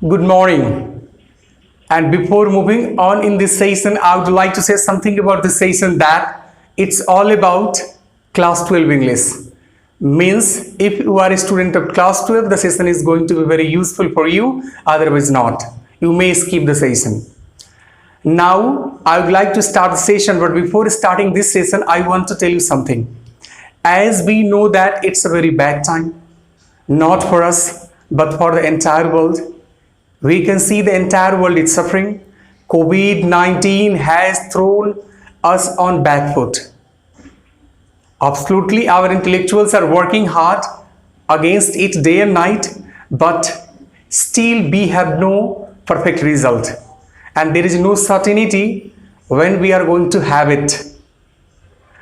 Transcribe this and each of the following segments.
Good morning. And before moving on in this session, I would like to say something about this session that it's all about class 12 English. Means if you are a student of class 12, the session is going to be very useful for you, otherwise not. You may skip the session. Now, I would like to start the session, but before starting this session, I want to tell you something. As we know that it's a very bad time, not for us, but for the entire world. We can see the entire world is suffering. COVID-19 has thrown us on back foot. Absolutely, our intellectuals are working hard against it day and night, but still we have no perfect result. And there is no certainty when we are going to have it.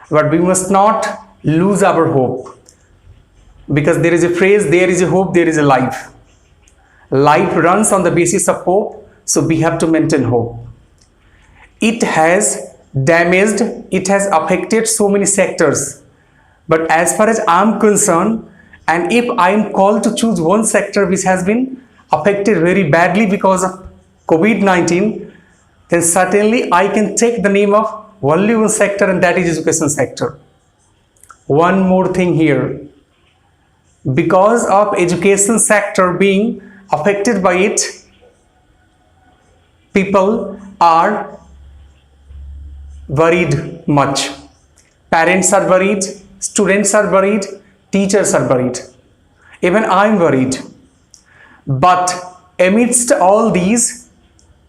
But we must not lose our hope. Because there is a phrase, there is a hope, there is a life. Life runs on the basis of hope, so we have to maintain hope. It has damaged, it has affected so many sectors. But as far as I am concerned, and if I am called to choose one sector which has been affected very badly because of COVID-19, then certainly I can take the name of only one sector, and that is education sector. One more thing here. Because of education sector being affected by it, people are worried much. Parents are worried, students are worried, teachers are worried. Even I am worried. But amidst all these,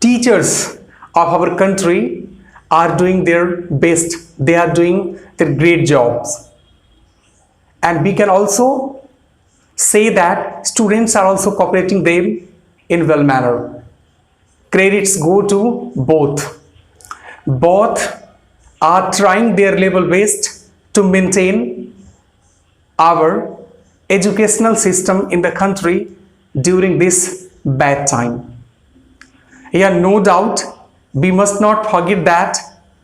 teachers of our country are doing their best. They are doing their great jobs. And we can also say that students are also cooperating them in well manner. Credits go to both. Both are trying their level best to maintain our educational system in the country during this bad time. Yeah, no doubt, we must not forget that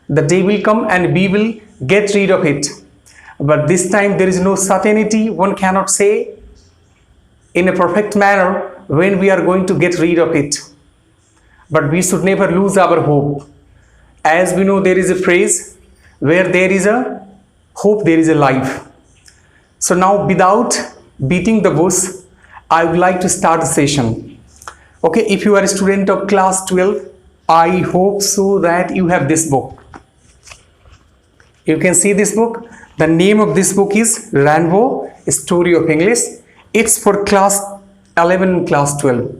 the day will come and we will get rid of it. But this time there is no certainty. One cannot say in a perfect manner when we are going to get rid of it. But we should never lose our hope. As we know, there is a phrase, where there is a hope, there is a life. So now, without beating the bush, I would like to start the session. Okay, if you are a student of class 12, I hope so that you have this book. You can see this book. The name of this book is Rainbow Story of English. It's for class 11 and class 12.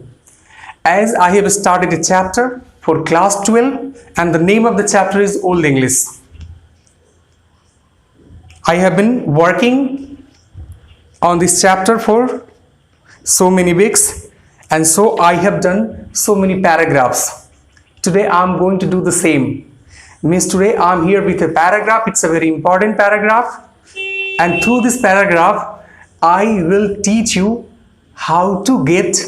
As I have started a chapter for class 12, and the name of the chapter is Old English. I have been working on this chapter for so many weeks, and so I have done so many paragraphs. Today I am going to do the same. Means today I am here with a paragraph. It's a very important paragraph, and through this paragraph I will teach you how to get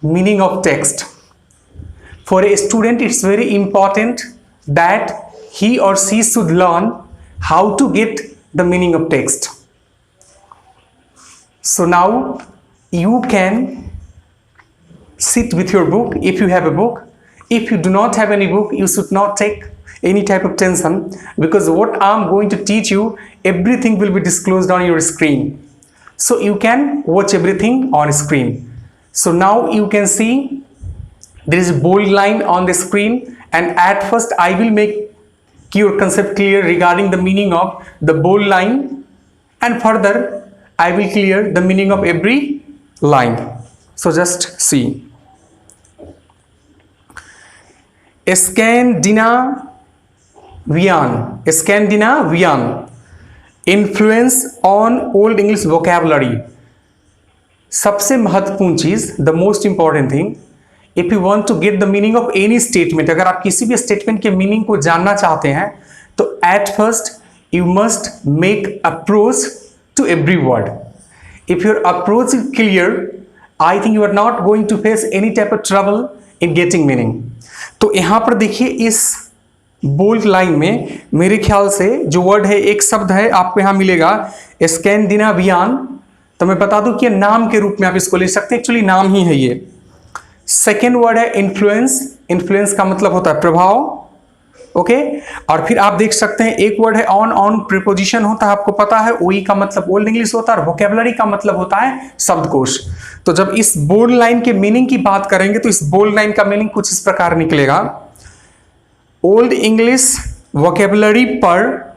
meaning of text. For a student, it's very important that he or she should learn how to get the meaning of text. So now you can sit with your book if you have a book. If you do not have any book, you should not take any type of tension, because what I'm going to teach you, everything will be disclosed on your screen. So you can watch everything on screen. So now you can see there is a bold line on the screen, and at first I will make your concept clear regarding the meaning of the bold line, and further I will clear the meaning of every line. So just see. Scandinavian influence on Old English vocabulary. सबसे महत्वपूर्ण चीज, the most important thing, if you want to get the meaning of any statement, अगर आप किसी भी statement के meaning को जानना चाहते हैं, तो at first you must make approach to every word. If your approach is clear, I think you are not going to face any type of trouble in getting meaning. तो यहाँ पर देखिए, इस बोल्ड लाइन में मेरे ख्याल से जो वर्ड है, एक शब्द है आपको यहाँ मिलेगा स्कैंडिनेवियन। तो मैं बता दूं कि नाम के रूप में आप इसको ले सकते हैं, एक्चुअली नाम ही है ये। सेकेंड वर्ड है इन्फ्लुएंस, इन्फ्लुएंस का मतलब होता है प्रभाव, ओके। और फिर आप देख सकते हैं एक वर्ड है ऑन, ऑन प्रीपोजिशन होता है, आपको पता है। ओई का मतलब ओल्ड इंग्लिश होता है और वोकेबलरी का मतलब होता है शब्दकोश। तो जब इस बोल्ड लाइन के मीनिंग की बात करेंगे तो इस बोल्ड लाइन का मीनिंग कुछ इस प्रकार निकलेगा, ओल्ड इंग्लिश वोकेबलरी पर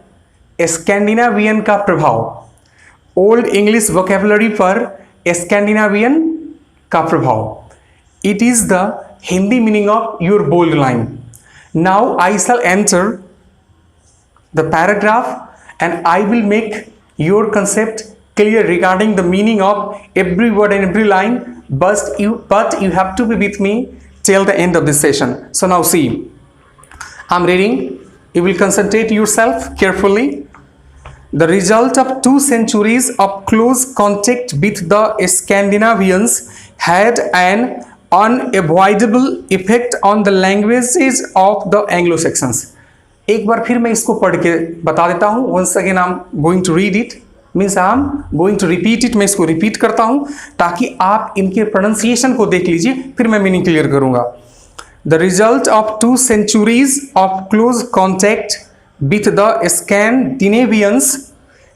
स्कैंडिनेवियन का प्रभाव। ओल्ड इंग्लिश वोकेबलरी पर स्कैंडिनेवियन का प्रभाव, it is the Hindi meaning of your bold line. Now I shall enter the paragraph and I will make your concept clear regarding the meaning of every word and every line, but you have to be with me till the end of this session. So now see, I'm reading, you will concentrate yourself carefully. The result of 2 centuries of close contact with the Scandinavians had an unavoidable effect on the languages of the Anglo-Saxons. एक बार फिर मैं इसको पढ़ के बता देता हूँ। Once again I'm going to read it, means I'm going to repeat it. मैं इसको रिपीट करता हूँ ताकि आप इनके प्रोनाउंसिएशन को देख लीजिए, फिर मैं मीनिंग क्लियर करूँगा। The result of 2 centuries of close contact with the Scandinavians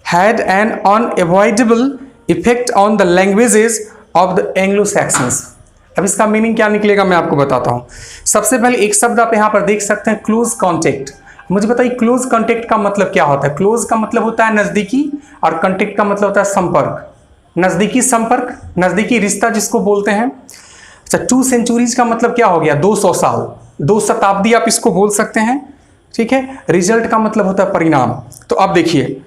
had an unavoidable effect on the languages of the Anglo-Saxons. अब इसका मीनिंग क्या निकलेगा मैं आपको बताता हूं। सबसे पहले एक शब्द आप यहां पर देख सकते हैं, क्लोज कॉन्टेक्ट। मुझे बताइए क्लोज कॉन्टेक्ट का मतलब क्या होता है। क्लोज का मतलब होता है नजदीकी और कॉन्टेक्ट का मतलब होता है संपर्क, नजदीकी संपर्क, नजदीकी रिश्ता जिसको बोलते हैं। अच्छा, 2 सेंचुरीज का मतलब क्या हो गया, 200 साल, 2 शताब्दी आप इसको बोल सकते हैं, ठीक है। रिजल्ट का मतलब होता है परिणाम। तो आप देखिए,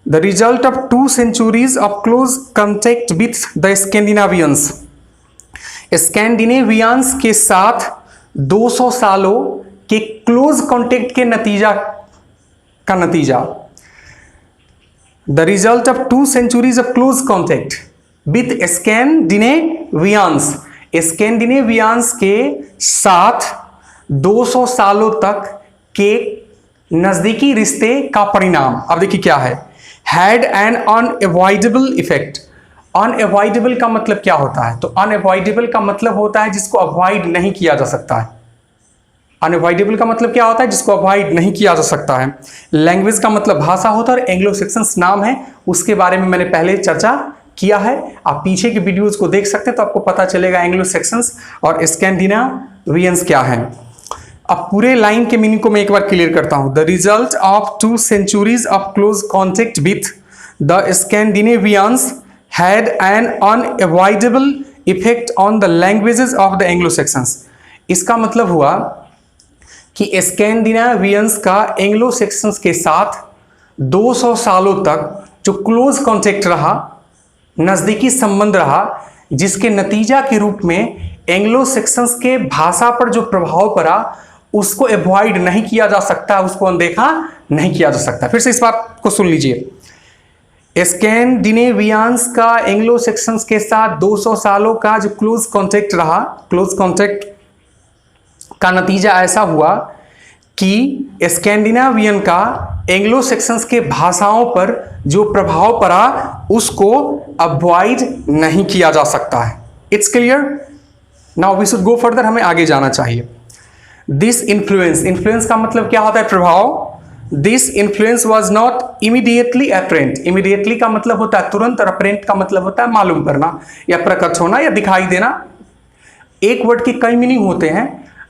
the result of 2 centuries of close contact with the Scandinavians, Scandinavians के साथ 200 सालों के क्लोज कॉन्टेक्ट के नतीजा का नतीजा, the result of 2 centuries of close contact with Scandinavians, Scandinavians के साथ 200 सालों तक के नजदीकी रिश्ते का परिणाम। अब देखिए क्या है, had an unavoidable effect. Unavoidable का मतलब क्या होता है, तो अनअवॉइडेबल का मतलब होता है जिसको अवॉइड नहीं किया जा सकता है। अनअवॉइडेबल का मतलब क्या होता है, जिसको अवॉइड नहीं किया जा सकता है। लैंग्वेज का मतलब भाषा होता है और एंग्लो सेक्शंस नाम है, उसके बारे में मैंने पहले चर्चा किया है। आप पीछे के वीडियोज को देख सकते हैं तो आपको पता चलेगा एंग्लो सेक्शंस और स्कैंडिनेवियंस क्या है। अब पूरे लाइन के मीनिंग को मैं एक बार क्लियर करता हूं। The result of 2 centuries of close contact with the Scandinavians had an unavoidable effect on the languages of the Anglo-Saxons। इसका मतलब हुआ कि स्कैंडिनेवियंस का एंग्लो सेक्शंस के साथ 200 सालों तक जो क्लोज कॉन्टेक्ट रहा, नजदीकी संबंध रहा, जिसके नतीजा के रूप में एंग्लो सेक्शंस के भाषा पर जो प्रभाव पड़ा उसको अवॉइड नहीं किया जा सकता, उसको अनदेखा नहीं किया जा सकता। फिर से इस बात को सुन लीजिए, स्कैंडिनेवियंस का एंग्लो सेक्शंस के साथ 200 सालों का जो क्लोज कॉन्टेक्ट रहा, क्लोज कॉन्टेक्ट का नतीजा ऐसा हुआ कि स्कैंडिनेवियन का एंग्लो सेक्शंस के भाषाओं पर जो प्रभाव पड़ा उसको अवॉइड नहीं किया जा सकता है। It's clear. Now we should go further, हमें आगे जाना चाहिए। दिस इन्फ्लुएंस, इन्फ्लुएंस का मतलब क्या होता है, प्रभाव। This influence was not immediately apparent, immediately का मतलब होता है तुरंत और अप्रेंट का मतलब होता है मालूम करना या प्रकट होना या दिखाई देना। एक वर्ड की कई मीनिंग होते हैं,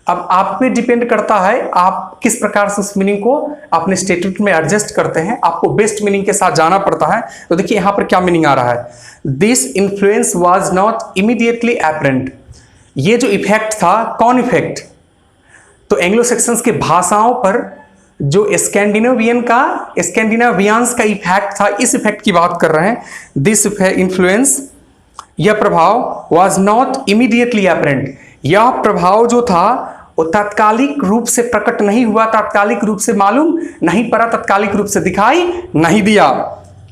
अब आप पे डिपेंड करता है आप किस प्रकार से उस मीनिंग को अपने स्टेटमेंट में एडजस्ट करते हैं। आपको बेस्ट मीनिंग के साथ जाना पड़ता है। तो देखिए यहां पर क्या मीनिंग आ रहा है, this influence was not immediately apparent. ये जो इफेक्ट था, कौन इफेक्ट, तो एंग्लो सेक्शंस के भाषाओं पर जो स्कैंडिनेवियंस का इफेक्ट था, इस इफेक्ट की बात कर रहे हैं। दिस इन्फ्लुएंस, यह प्रभाव वाज नॉट इमीडिएटली अपेरेंट, यह प्रभाव जो था वो तात्कालिक रूप से प्रकट नहीं हुआ, तात्कालिक रूप से मालूम नहीं पड़ा, तात्कालिक रूप से दिखाई नहीं दिया।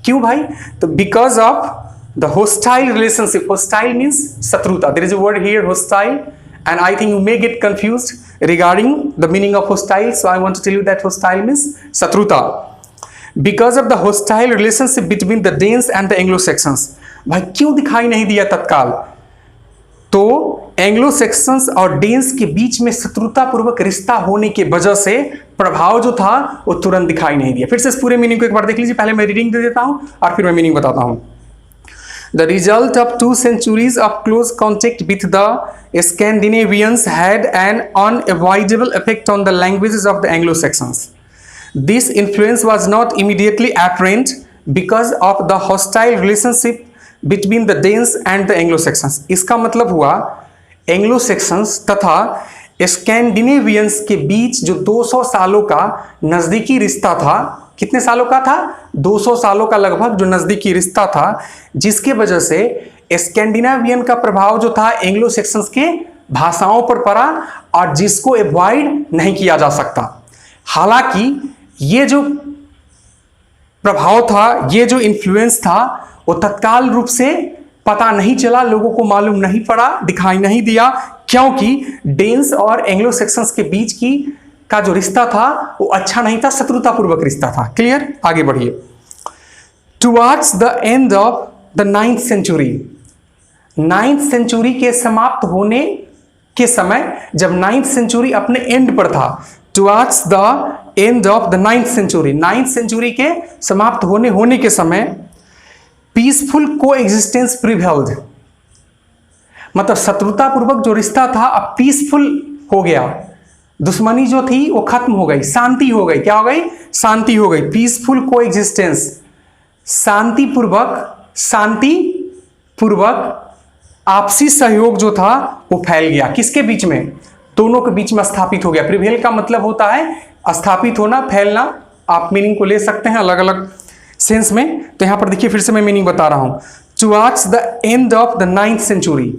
क्यों भाई, तो because of the hostile relationship. Hostile means शत्रुता, there is a word here hostile and I think you may get confused regarding the meaning of hostile, so I want to tell you that hostile means shatruta. Because of the hostile relationship between the Danes and the Anglo-Saxons, भाई क्यों दिखाई नहीं दिया तत्काल, तो Anglo sections और dense के बीच में शत्रुतापूर्वक रिश्ता होने की वजह से प्रभाव जो था वो तुरंत दिखाई नहीं दिया। फिर से इस पूरे मीनिंग को एक बार देख लीजिए, पहले मैं रीडिंग दे देता हूं और फिर मैं मीनिंग बताता हूं। The result of 2 centuries of close contact with the Scandinavians had an unavoidable effect on the languages of the Anglo-Saxons. This influence was not immediately apparent because of the hostile relationship between the Danes and the Anglo-Saxons. इसका मतलब हुआ Anglo-Saxons तथा स्कैंडिनेवियंस के बीच जो 200 सालों का नजदीकी रिश्ता था, कितने सालों का था? 200 सालों का लगभग जो नजदीकी रिश्ता था, जिसके वजह से स्कैंडिनेवियन का प्रभाव जो था एंग्लो सेक्शंस के भाषाओं पर पड़ा और जिसको अवॉइड नहीं किया जा सकता। हालांकि ये जो प्रभाव था, ये जो इन्फ्लुएंस था, वो तत्काल रूप से पता नहीं चला, लोगों को मालूम नहीं पड़ा, दिखाई नहीं दिया, क्योंकि डेन्स और एंग्लो सेक्शंस के बीच की का जो रिश्ता था वो अच्छा नहीं था, शत्रुतापूर्वक रिश्ता था। क्लियर? आगे बढ़िए। Towards the end of the 9th century, 9th century के समाप्त होने के समय, जब 9th सेंचुरी अपने एंड पर था, towards the end of the 9th century, 9th century के समाप्त होने के समय पीसफुल को एग्जिस्टेंस प्रिवेल्ड, मतलब शत्रुतापूर्वक जो रिश्ता था अब पीसफुल हो गया, दुश्मनी जो थी वो खत्म हो गई, शांति हो गई। क्या हो गई? शांति हो गई। पीसफुल को एग्जिस्टेंस, शांतिपूर्वक आपसी सहयोग जो था वो फैल गया। किसके बीच में? दोनों के बीच में स्थापित हो गया। प्रिवेल का मतलब होता है स्थापित होना, फैलना। आप मीनिंग को ले सकते हैं अलग अलग सेंस में। तो यहां पर देखिए, फिर से मैं मीनिंग बता रहा हूं। Towards the end of the 9th century,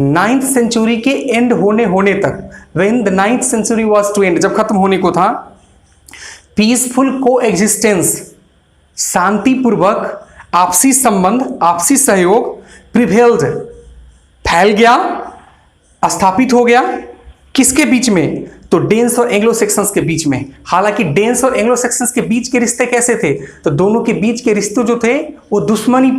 9th century के एंड होने तक, when the 9th century was to end, जब खत्म होने को था, पीसफुल को एग्जिस्टेंस, शांतिपूर्वक आपसी संबंध, आपसी सहयोग, प्रिवेल्ड, फैल गया, स्थापित हो गया। किसके बीच में? तो डेन्स और एंग्लो सेक्शंस के बीच में। हालांकि डेन्स और एंग्लो सेक्शंस के बीच के रिश्ते कैसे थे? तो दोनों के बीच के रिश्ते जो थे वो दुश्मनी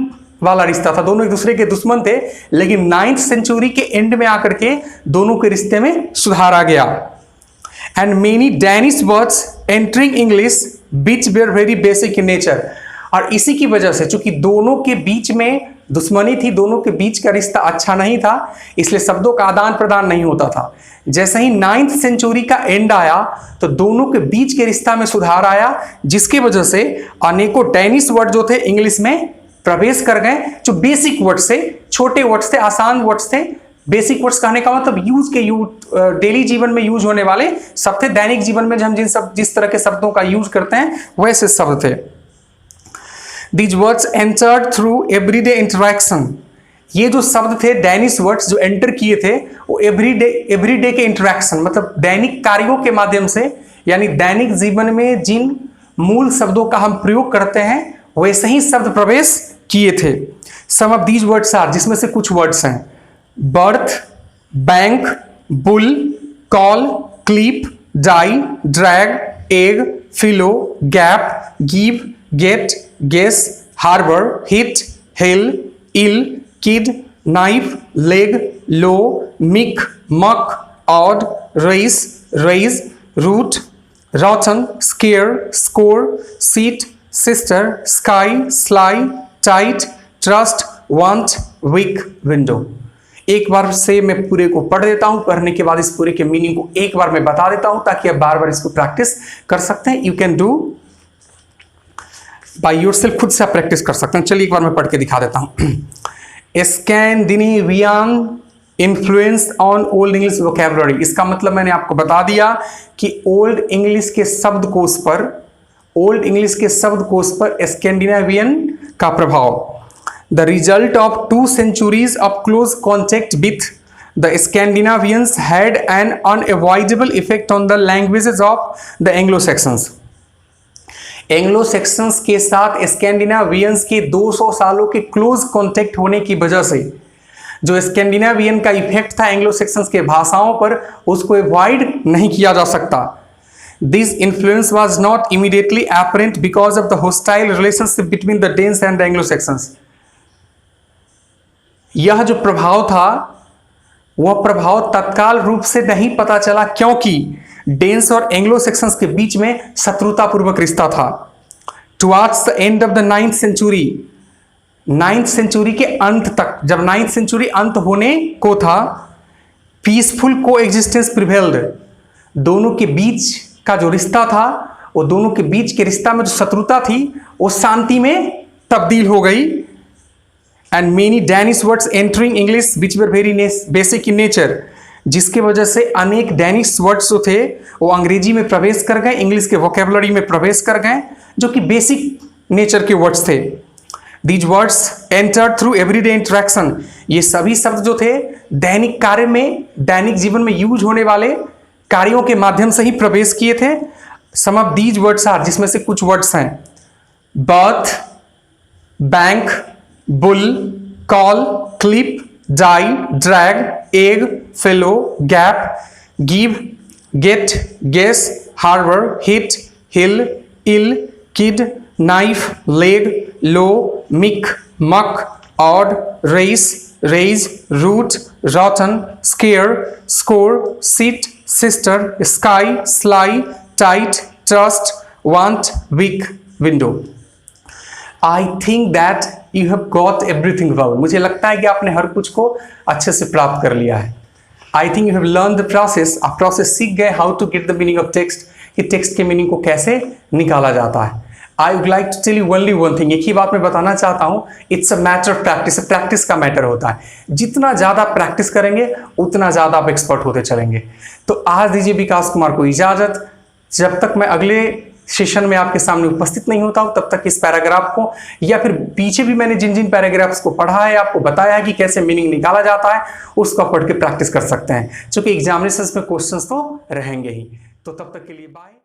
वाला रिश्ता था, दोनों एक दूसरे के दुश्मन थे। लेकिन 9th सेंचुरी के एंड में आकर के दोनों के रिश्ते में सुधार आ गया। And many Danish words entering English which were very basic in nature, और इसी की वजह से चूंकि दोनों के बीच में दुश्मनी थी, दोनों के बीच का रिश्ता अच्छा नहीं था, इसलिए शब्दों का आदान प्रदान नहीं होता था। जैसे ही 9th सेंचुरी का एंड आया तो दोनों के बीच के रिश्ता में सुधार आया, जिसकी वजह से अनेकों डैनिश वर्ड जो थे इंग्लिश में प्रवेश कर गए, जो बेसिक वर्ड्स थे, छोटे वर्ड्स थे, आसान वर्ड्स थे। बेसिक वर्ड्स कहने का मतलब डेली जीवन में यूज होने वाले शब्द थे। दैनिक जीवन में हम जिस तरह के शब्दों का यूज करते हैं वैसे शब्द थे। These words entered through everyday interaction, ये जो शब्द थे डैनिश वर्ड्स जो एंटर किए थे वो एवरीडे के इंटरेक्शन, मतलब दैनिक कार्यों के माध्यम से, यानी दैनिक जीवन में जिन मूल शब्दों का हम प्रयोग करते हैं वैसे ही शब्द प्रवेश किए थे। Some of these words are, जिसमें से कुछ वर्ड्स हैं birth, bank, bull, call, clip, die, drag, egg, fellow, gap, give, get, guess, harbour, hit, hell, ill, kid, knife, leg, low, meek, muck, odd, race, raise, root, rotten, scare, score, seat, sister, sky, sly, tight, trust, want, weak, window. एक बार से मैं पूरे को पढ़ देता हूं, पढ़ने के बाद इस पूरे के मीनिंग को एक बार मैं बता देता हूं ताकि आप बार बार इसको प्रैक्टिस कर सकते हैं। You can do by yourself, खुद से आप प्रैक्टिस कर सकते हैं। चलिए एक बार मैं पढ़ के दिखा देता हूं। Scandinavian influence on old English vocabulary, इसका मतलब मैंने आपको बता दिया कि ओल्ड इंग्लिश के शब्दकोश पर स्कैंडिनेवियन का प्रभाव। The result of 2 centuries of close contact with the Scandinavians had an unavoidable effect on the languages of the Anglo-Saxons. Anglo-Saxons के साथ स्कैंडिनेवियंस के 200 सालों के क्लोज कॉन्टेक्ट होने की वजह से जो स्कैंडिनेवियन का इफेक्ट था एंग्लो-सैक्सन्स के भाषाओं पर, उसको अवॉइड नहीं किया जा सकता। This influence was not immediately apparent because of the hostile relationship between the Danes and the Anglo-Saxons. यह जो प्रभाव था वह प्रभाव तत्काल रूप से नहीं पता चला क्योंकि डेन्स और एंग्लो सेक्शंस के बीच में शत्रुतापूर्वक रिश्ता था। Towards the end of the 9th century, 9th century के अंत तक, जब 9th सेंचुरी अंत होने को था, पीसफुल को एग्जिस्टेंस प्रिवेल्ड, दोनों के बीच का जो रिश्ता था, वो दोनों के बीच के रिश्ता में जो शत्रुता थी वो शांति में तब्दील हो गई। And many Danish words entering English which were very basic in nature, जिसके वजह से अनेक डैनिश वर्ड्स जो थे वो अंग्रेजी में प्रवेश कर गए, इंग्लिश के वोकेबुलरी में प्रवेश कर गए, जो कि बेसिक नेचर के वर्ड्स थे। These words enter through everyday interaction, ये सभी शब्द जो थे दैनिक कार्य में, दैनिक जीवन में यूज होने वाले कार्यों के माध्यम से ही प्रवेश किए थे। Some of these words are, जिसमें से कुछ वर्ड्स हैं birth, bank, bull, call, clip, die, drag, egg, fellow, gap, give, get, guess, harbour, hit, hill, ill, kid, knife, leg, low, meek, muck, odd, race, raise, root, rotten, scare, score, seat, sister, sky, sly, tight, trust, want, weak, window. I think that you have got everything well. मुझे लगता है कि आपने हर कुछ को अच्छे से प्राप्त कर लिया है। I think you have learn the process, आप प्रोसेस सीख गए how to get the meaning of text, कि टेक्स्ट के मीनिंग को कैसे निकाला जाता है। I would like to tell you only one thing, एक ही बात मैं बताना चाहता हूं, it's a matter of practice, practice का मैटर होता है। जितना ज्यादा प्रैक्टिस करेंगे उतना ज्यादा आप एक्सपर्ट होते चलेंगे। तो आज दीजिए विकास कुमार को इजाजत, जब तक मैं अगले सेशन में आपके सामने उपस्थित नहीं होता हूं तब तक इस पैराग्राफ को, या फिर पीछे भी मैंने जिन जिन पैराग्राफ्स को पढ़ा है, आपको बताया है कि कैसे मीनिंग निकाला जाता है, उसको पढ़ के प्रैक्टिस कर सकते हैं, क्योंकि एग्जामिनेशंस में क्वेश्चंस तो रहेंगे ही। तो तब तक के लिए बाय।